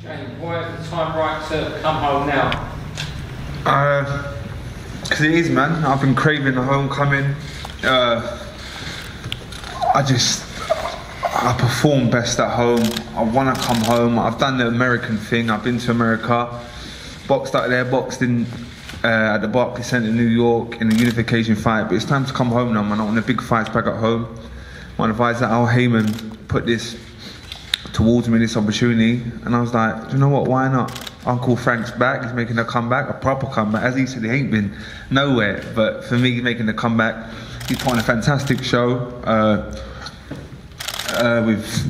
James, why is the time right to come home now? Because it is, man. I've been craving the homecoming. I perform best at home. I want to come home. I've done the American thing. I've been to America, boxed out there, boxed in at the Barclays Center in New York in a unification fight. But it's time to come home now, man. I want the big fights back at home. My advisor Al Heyman put this towards me, this opportunity, and I was like, do you know what? Why not? Uncle Frank's back. He's making a comeback, a proper comeback. As he said, he ain't been nowhere. But for me, making the comeback, he's put on a fantastic show.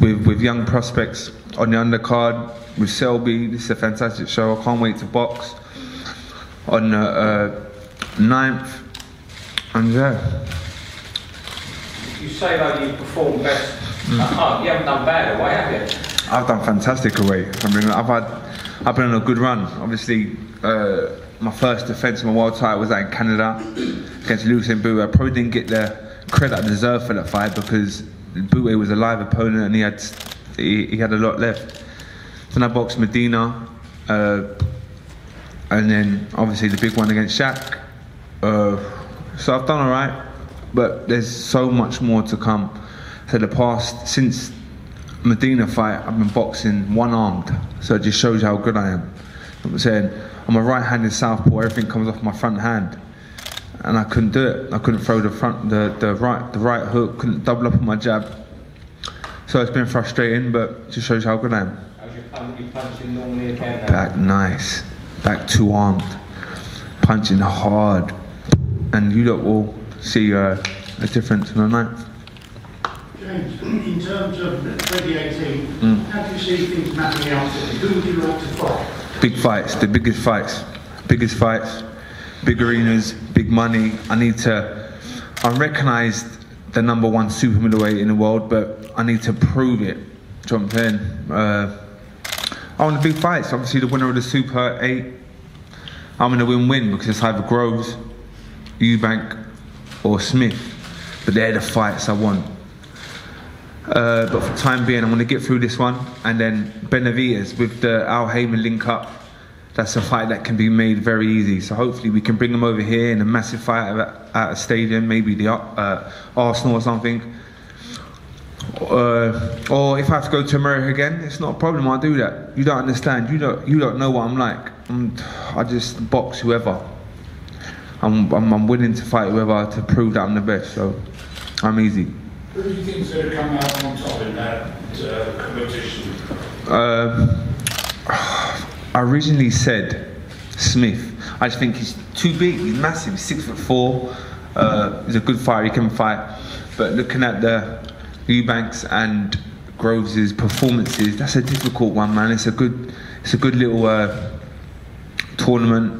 With young prospects on the undercard, with Selby. This is a fantastic show. I can't wait to box on the 9th. And yeah. You say that you perform best at home. You haven't done bad away, have you? I've done fantastic away. I mean, I've been on a good run. Obviously, my first defence of my world title was out in Canada against Lucien Bouet. I probably didn't get the credit I deserved for that fight because Bouet was a live opponent and he had a lot left. Then I boxed Medina, and then obviously the big one against Shaq. So I've done alright, but there's so much more to come. So since Medina fight, I've been boxing one-armed, so it just shows you how good I am. You know what I'm saying? I'm a right-handed southpaw, everything comes off my front hand. And I couldn't do it. I couldn't throw the right hook, couldn't double up on my jab. So it's been frustrating, but it just shows how good I am. How's your punching normally again? Back nice, back two-armed, punching hard. And you lot will see a difference in the 9th. James, in terms of 2018, how do you see things mapping out? Who would you like to fight? Big fights, the biggest fights, big arenas, big money. I'm recognised the #1 super middleweight in the world, but I need to prove it. Do you know what I'm saying? I want the big fights. Obviously, the winner of the Super 8, I'm in a win-win because it's either Groves, Eubank, or Smith. But they're the fights I want. But for the time being, I'm going to get through this one, and then Benavidez with the Al Heyman link up. That's a fight that can be made very easy. So hopefully we can bring them over here in a massive fight at a stadium, maybe the Arsenal or something. Or if I have to go to America again, it's not a problem. I'll do that. You don't understand. You don't know what I'm like. I just box whoever. I'm willing to fight whoever to prove that I'm the best. So I'm easy. Who do you think is going to come out on top in that competition? I originally said Smith. I just think he's too big. He's massive. He's 6'4". He's a good fighter. He can fight. But looking at the Eubanks and Groves' performances, that's a difficult one, man. It's a good little tournament.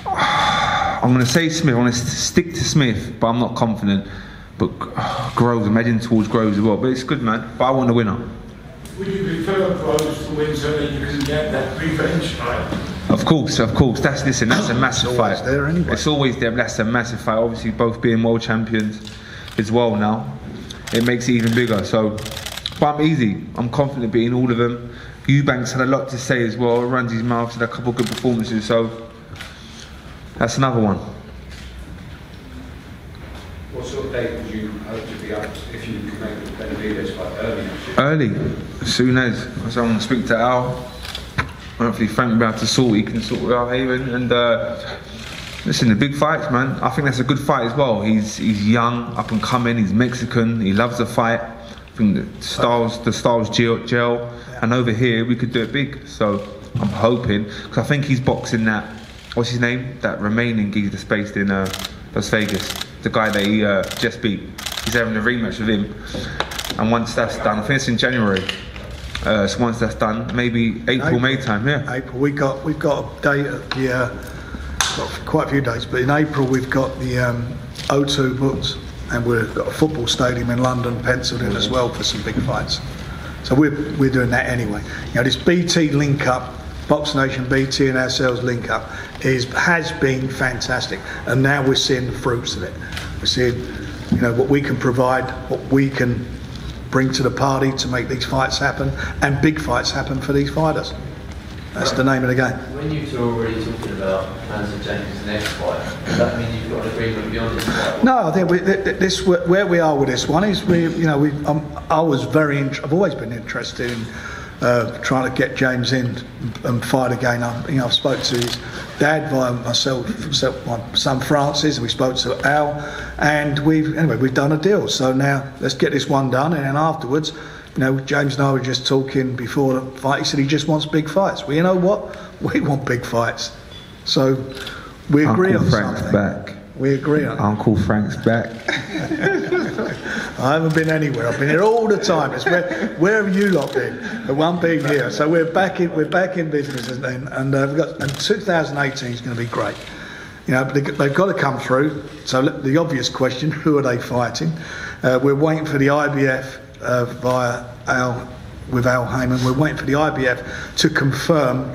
I'm going to say Smith. I'm going to stick to Smith, but I'm not confident. But Groves, I'm heading towards Groves as well. But it's good, man. But I want the winner. Would you prefer Groves to win so that you can get that revenge fight? Of course. That's a massive fight. There anyway. It's always there. But that's a massive fight. Obviously, both being world champions as well now, it makes it even bigger. So, but I'm easy. I'm confident beating all of them. Eubanks had a lot to say as well. Runs his mouth, had a couple of good performances. So that's another one. What sort of date would you hope to be up if you could make the Benavidez fight early? Early, as soon as. So I'm going to speak to Al. Hopefully Frank will be able to sort. He can sort with Al Haven. And listen, the big fights, man. I think that's a good fight as well. He's young, up and coming. He's Mexican. He loves the fight. I think the styles gel. And over here we could do it big. So I'm hoping, because I think he's boxing that. What's his name? That Romanian geezer that's based in Las Vegas. The guy that he just beat. He's having a rematch with him. And once that's done, I think it's in January. So once that's done, maybe April, May time, yeah. April, we've got a date at the, got quite a few dates, but in April we've got the O2 booked, and we've got a football stadium in London penciled in as well for some big fights. So we're doing that anyway. You know, this BT link up, Box Nation BT and ourselves link up has been fantastic, and now we're seeing the fruits of it. We're seeing, you know, what we can provide, what we can bring to the party to make these fights happen, and big fights happen for these fighters. That's the name of the game. When you two are already talking about plans for James' next fight, does that mean you've got an agreement beyond this fight? No, I think where we are with this one is I was I've always been interested in trying to get James in and fight again. I've spoke to his dad via myself, my son Francis, and we spoke to Al, and we've done a deal. So now let's get this one done, and then afterwards, James and I were just talking before the fight. He said he just wants big fights. Well, you know what? We want big fights. So we agree Uncle on Frank's something. back. We agree on it. Uncle Frank's back. I haven't been anywhere. I've been here all the time. It's where have you lot been? The one being here. So we're back in business, and 2018 is going to be great. They've got to come through. So the obvious question: who are they fighting? We're waiting for the IBF via Al Heyman. We're waiting for the IBF to confirm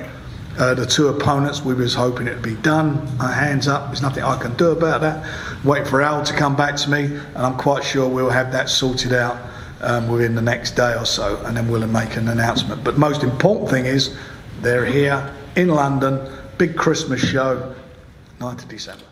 the two opponents. We was hoping it would be done. Hands up. There's nothing I can do about that. Wait for Al to come back to me, and I'm quite sure we'll have that sorted out within the next day or so, and then we'll make an announcement. But most important thing is they're here in London. Big Christmas show, 9th of December.